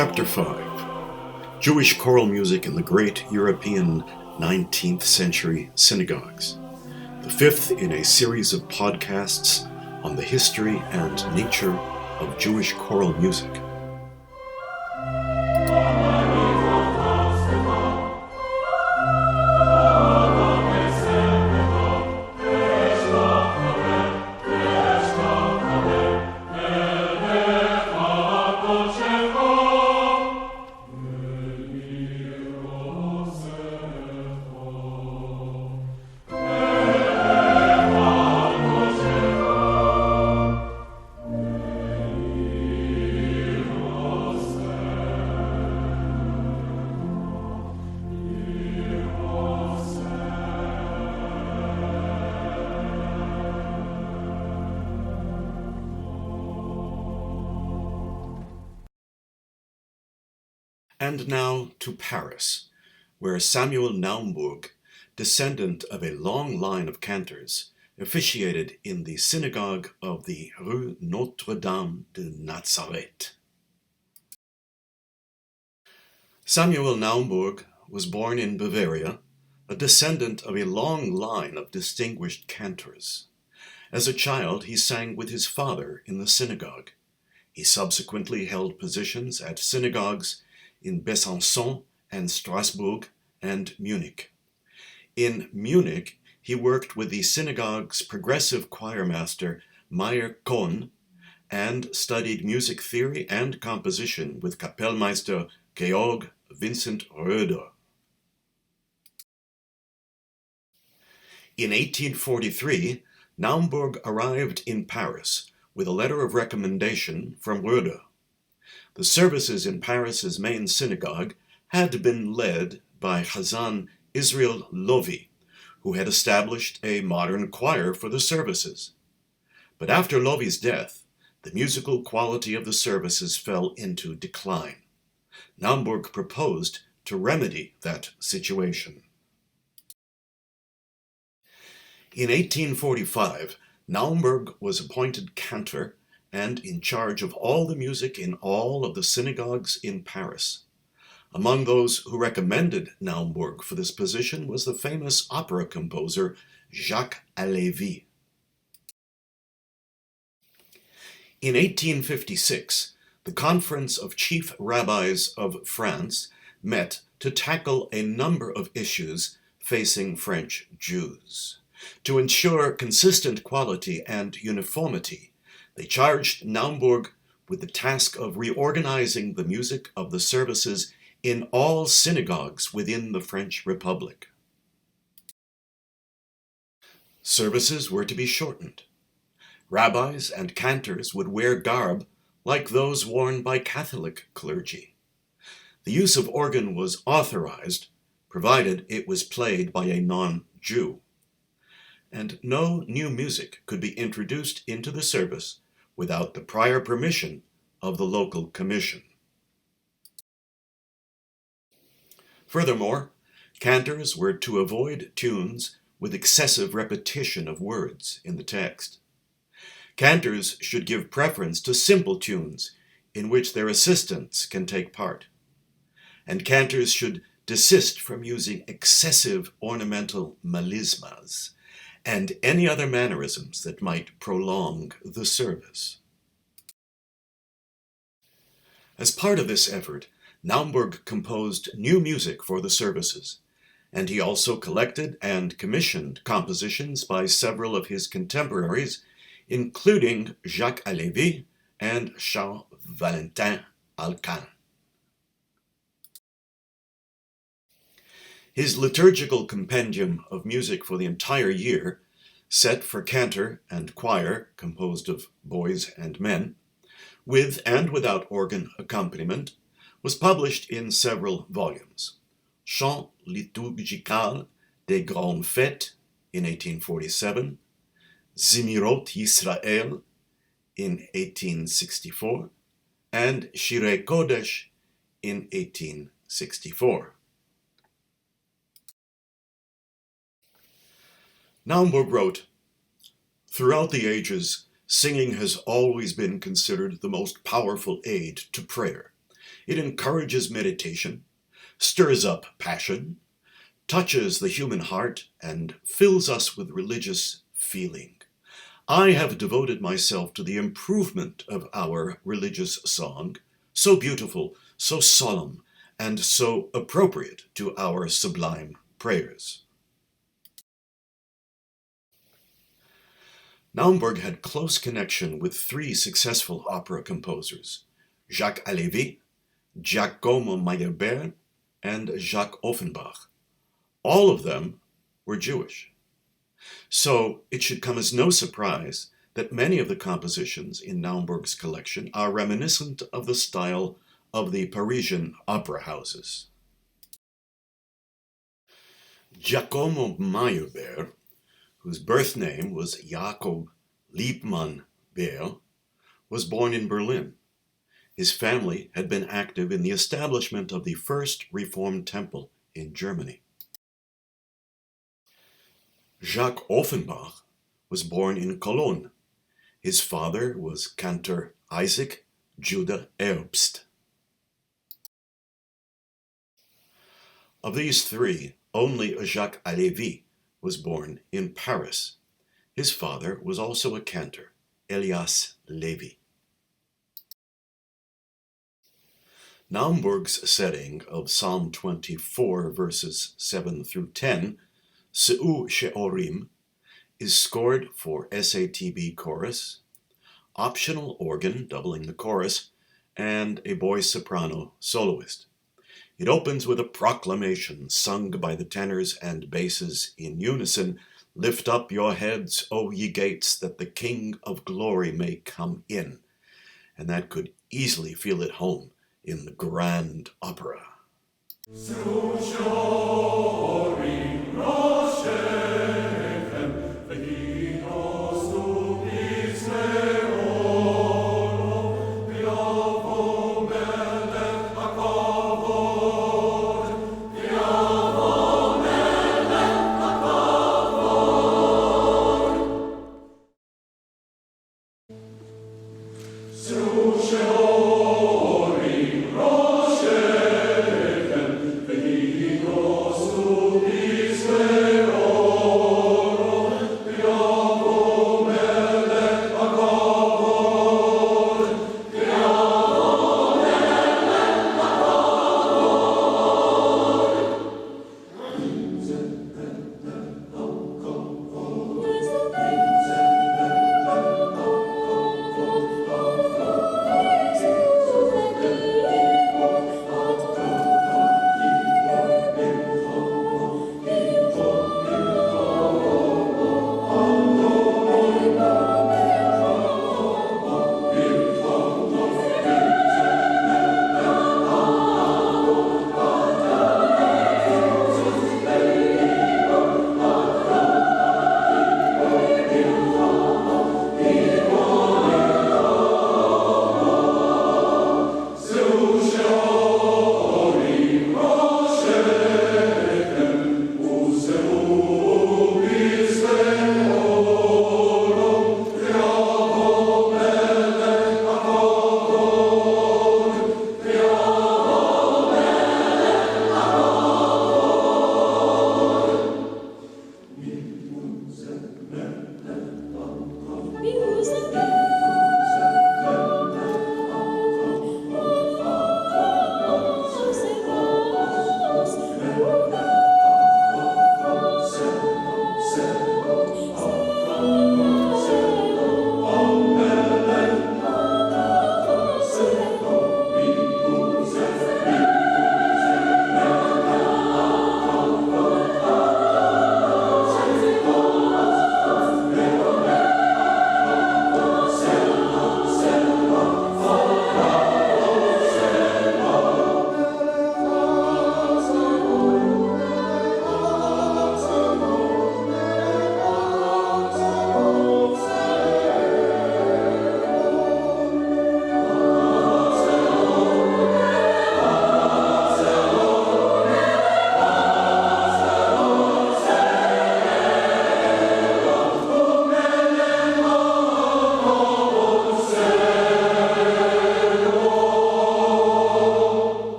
Chapter 5: Jewish Choral Music in the Great European 19th Century Synagogues. The fifth in a series of podcasts on the history and nature of Jewish choral music. And now to Paris, where Samuel Naumburg, descendant of a long line of cantors, officiated in the synagogue of the Rue Notre-Dame de Nazareth. Samuel Naumburg was born in Bavaria, a descendant of a long line of distinguished cantors. As a child, he sang with his father in the synagogue. He subsequently held positions at synagogues in Besançon and Strasbourg and Munich. In Munich, he worked with the synagogue's progressive choirmaster Meyer Kohn and studied music theory and composition with Kapellmeister Georg Vincent Roeder. In 1843, Naumburg arrived in Paris with a letter of recommendation from Roeder. The services in Paris's main synagogue had been led by Chazan Israel Lovi, who had established a modern choir for the services. But after Lovi's death, the musical quality of the services fell into decline. Naumburg proposed to remedy that situation. In 1845, Naumburg was appointed cantor and in charge of all the music in all of the synagogues in Paris. Among those who recommended Naumburg for this position was the famous opera composer Jacques Halévy. In 1856, the Conference of Chief Rabbis of France met to tackle a number of issues facing French Jews. To ensure consistent quality and uniformity, they charged Naumburg with the task of reorganizing the music of the services in all synagogues within the French Republic. Services were to be shortened. Rabbis and cantors would wear garb like those worn by Catholic clergy. The use of organ was authorized, provided it was played by a non-Jew. And no new music could be introduced into the service without the prior permission of the local commission. Furthermore, cantors were to avoid tunes with excessive repetition of words in the text. Cantors should give preference to simple tunes in which their assistants can take part. And cantors should desist from using excessive ornamental melismas and any other mannerisms that might prolong the service. As part of this effort, Naumburg composed new music for the services, and he also collected and commissioned compositions by several of his contemporaries, including Jacques Halévy and Charles-Valentin Alcan. His liturgical compendium of music for the entire year, set for cantor and choir composed of boys and men, with and without organ accompaniment, was published in several volumes. Chant liturgical des grandes fêtes in 1847, Zimirot Yisrael in 1864, and Shirei Kodesh in 1864. Naumburg wrote, "Throughout the ages, singing has always been considered the most powerful aid to prayer. It encourages meditation, stirs up passion, touches the human heart, and fills us with religious feeling. I have devoted myself to the improvement of our religious song, so beautiful, so solemn, and so appropriate to our sublime prayers. Naumburg had close connection with three successful opera composers, Jacques Halévy, Giacomo Meyerbeer, and Jacques Offenbach. All of them were Jewish. So it should come as no surprise that many of the compositions in Naumburg's collection are reminiscent of the style of the Parisian opera houses. Giacomo Meyerbeer, whose birth name was Jakob Liebmann Beer, was born in Berlin. His family had been active in the establishment of the first Reformed temple in Germany. Jacques Offenbach was born in Cologne. His father was Cantor Isaac Judah Erbst. Of these three, only Jacques Halévy was born in Paris. His father was also a cantor, Elias Lévy. Naumburg's setting of Psalm 24, verses 7 through 10, Se'u She'orim, is scored for SATB chorus, optional organ doubling the chorus, and a boy soprano soloist. It opens with a proclamation sung by the tenors and basses in unison, "Lift up your heads, O ye gates, that the King of glory may come in." And that could easily feel at home in the grand opera. Vinos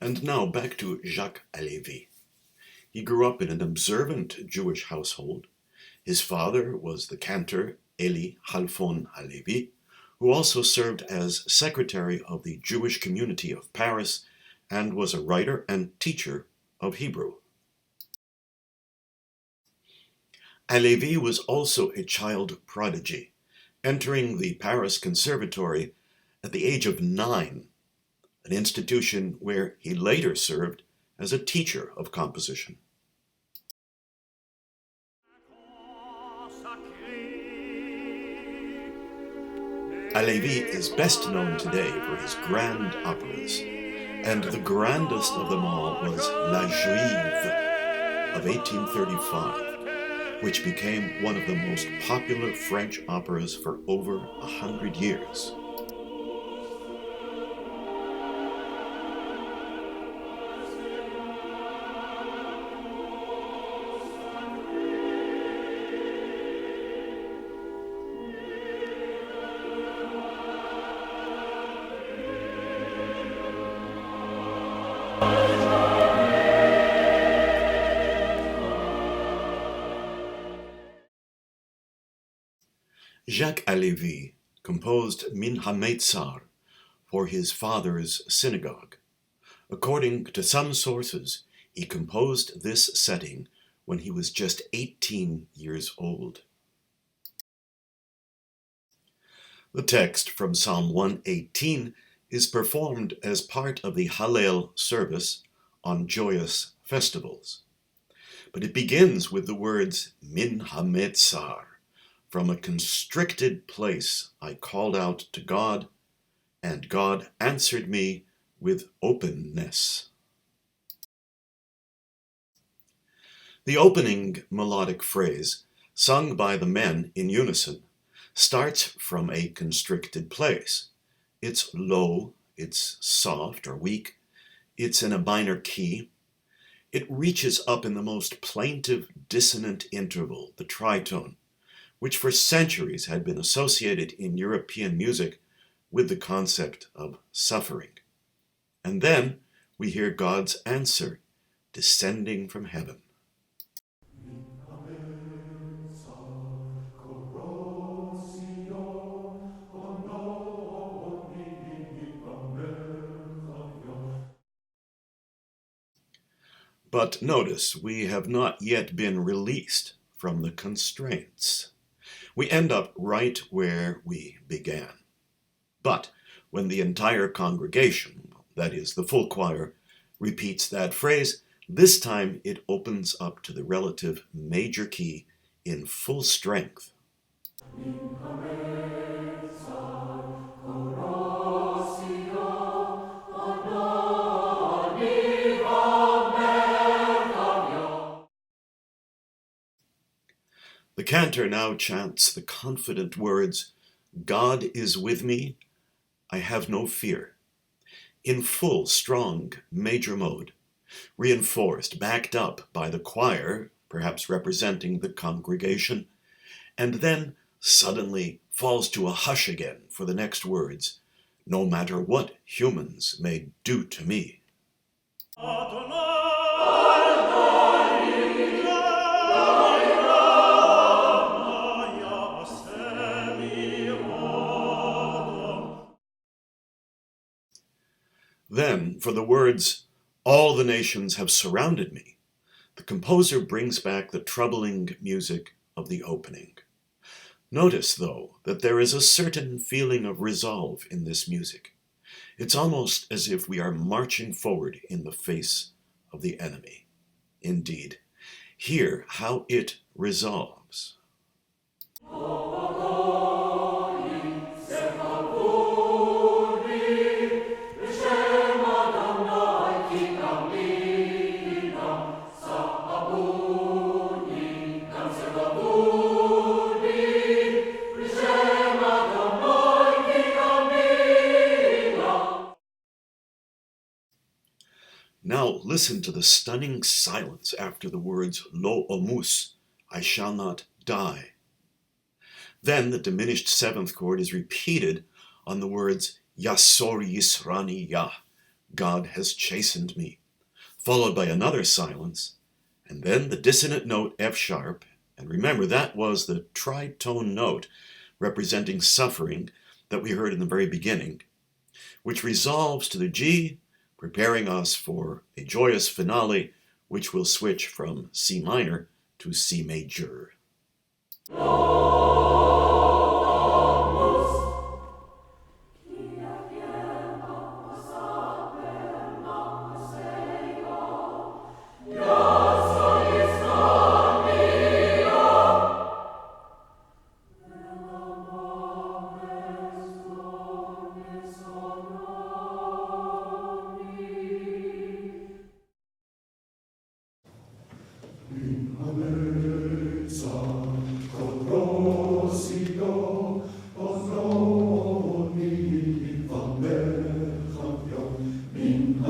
And now back to Jacques Halévy. He grew up in an observant Jewish household. His father was the cantor Eli Halfon Halévy, who also served as secretary of the Jewish community of Paris and was a writer and teacher of Hebrew. Halévy was also a child prodigy, entering the Paris Conservatory at the age of 9, an institution where he later served as a teacher of composition. Halévy is best known today for his grand operas, and the grandest of them all was La Juive of 1835, which became one of the most popular French operas for over 100 years. Jacques Halévy composed Min HaMeitzar for his father's synagogue. According to some sources, he composed this setting when he was just 18 years old. The text from Psalm 118 is performed as part of the Hallel service on joyous festivals. But it begins with the words Min HaMeitzar. From a constricted place I called out to God, and God answered me with openness. The opening melodic phrase, sung by the men in unison, starts from a constricted place. It's low, it's soft or weak, it's in a minor key. It reaches up in the most plaintive dissonant interval, the tritone, which for centuries had been associated in European music with the concept of suffering. And then we hear God's answer descending from heaven. But notice, we have not yet been released from the constraints. We end up right where we began. But when the entire congregation, that is, the full choir, repeats that phrase, this time it opens up to the relative major key in full strength. The cantor now chants the confident words, God is with me, I have no fear, in full, strong major mode, reinforced, backed up by the choir, perhaps representing the congregation, and then suddenly falls to a hush again for the next words, no matter what humans may do to me. Then, for the words, all the nations have surrounded me, the composer brings back the troubling music of the opening. Notice, though, that there is a certain feeling of resolve in this music. It's almost as if we are marching forward in the face of the enemy. Indeed, hear how it resolves. Now listen to the stunning silence after the words Lo omus, I shall not die. Then the diminished seventh chord is repeated on the words Yasor Yisrani Yah, God has chastened me, followed by another silence, and then the dissonant note F sharp, and remember that was the tritone note representing suffering that we heard in the very beginning, which resolves to the G, preparing us for a joyous finale, which will switch from C minor to C major.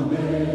Amen.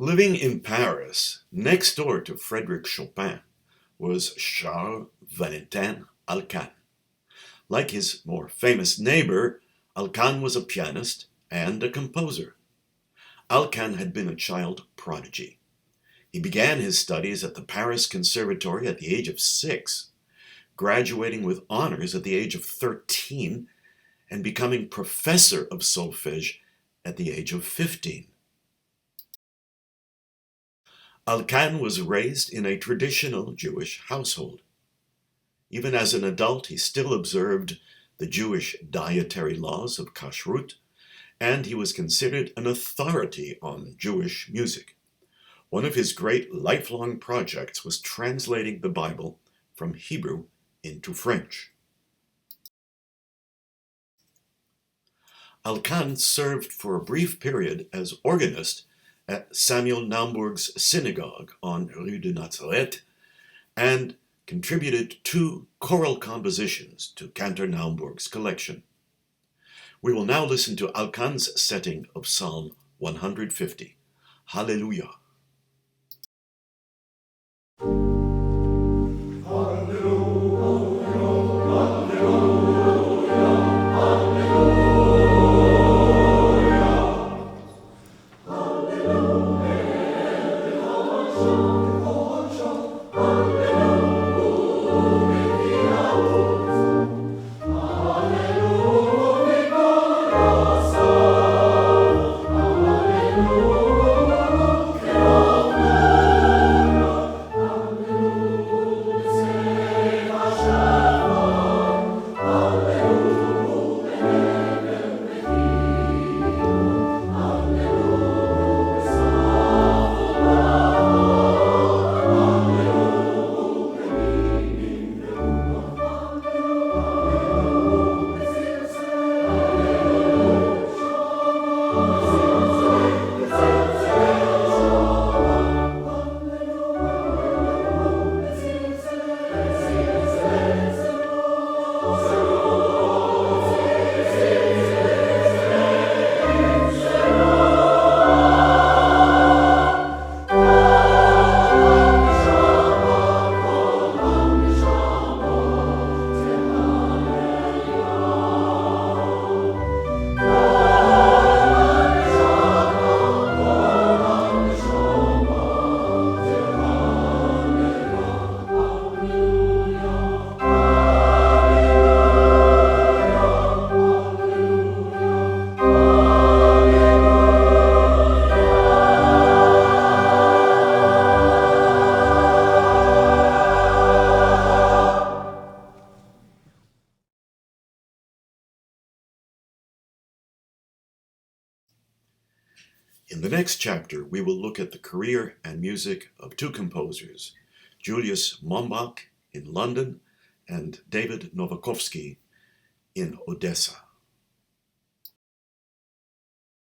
Living in Paris, next door to Frédéric Chopin, was Charles Valentin Alcan. Like his more famous neighbor, Alcan was a pianist and a composer. Alcan had been a child prodigy. He began his studies at the Paris Conservatory at the age of 6, graduating with honors at the age of 13, and becoming professor of solfège at the age of 15. Alcan was raised in a traditional Jewish household. Even as an adult, he still observed the Jewish dietary laws of kashrut, and he was considered an authority on Jewish music. One of his great lifelong projects was translating the Bible from Hebrew into French. Alcan served for a brief period as organist at Samuel Naumburg's synagogue on Rue de Nazareth, and contributed 2 choral compositions to Cantor Naumburg's collection. We will now listen to Alcan's setting of Psalm 150. Hallelujah. In the next chapter, we will look at the career and music of 2 composers, Julius Mombach in London and David Novakovsky in Odessa.